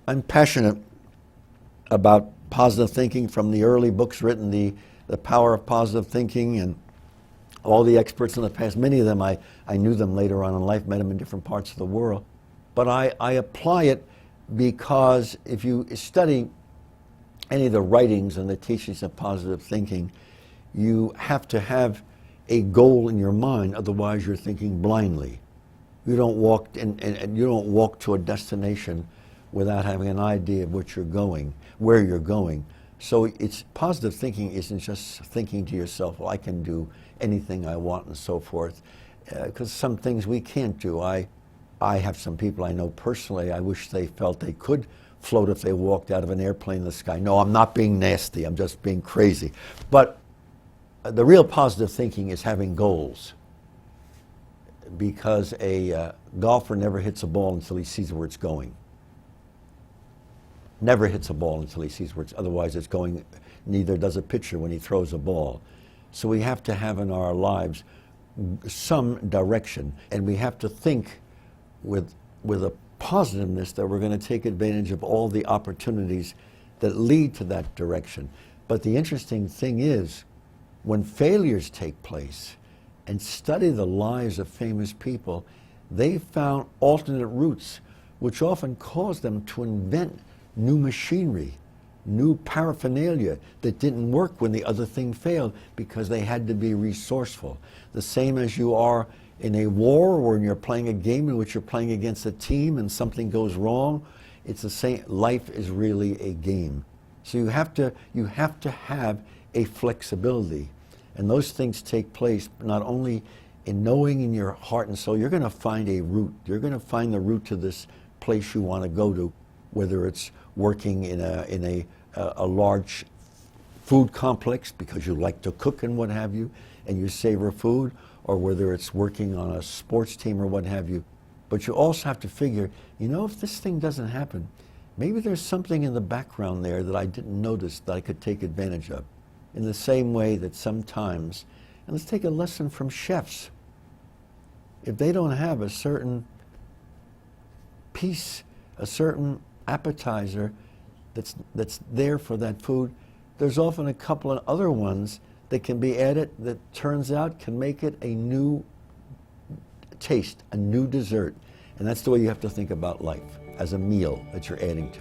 I'm passionate about positive thinking from the early books written, the Power of Positive Thinking, and all the experts in the past. Many of them, I knew them later on in life, met them in different parts of the world. But I apply it because if you study any of the writings and the teachings of positive thinking, you have to have a goal in your mind, otherwise you're thinking blindly. You don't walk and you don't walk to a destination without having an idea of what you're going, where you're going. So it's positive thinking isn't just thinking to yourself, well, I can do anything I want and so forth, because some things we can't do. I have some people I know personally, I wish they felt they could float if they walked out of an airplane in the sky. No, I'm not being nasty, I'm just being crazy. But the real positive thinking is having goals, because a golfer never hits a ball until he sees where it's going. Never hits a ball until he sees where it's, otherwise it's going, neither does a pitcher when he throws a ball. So we have to have in our lives some direction, and we have to think with a positiveness that we're going to take advantage of all the opportunities that lead to that direction. But the interesting thing is, when failures take place, and study the lives of famous people, they found alternate routes, which often caused them to invent new machinery, new paraphernalia that didn't work when the other thing failed, because they had to be resourceful. The same as you are in a war, or when you're playing a game in which you're playing against a team and something goes wrong. It's the same. Life is really a game. So you have to have a flexibility. And those things take place not only in knowing in your heart and soul, you're going to find a route. You're going to find the route to this place you want to go to, whether it's working in a large food complex because you like to cook and what have you, and you savor food, or whether it's working on a sports team or what have you. But you also have to figure, you know, if this thing doesn't happen, maybe there's something in the background there that I didn't notice that I could take advantage of. In the same way that sometimes, and let's take a lesson from chefs, if they don't have a certain piece, a certain appetizer that's there for that food, there's often a couple of other ones that can be added that turns out can make it a new taste, a new dessert. And that's the way you have to think about life, as a meal that you're adding to.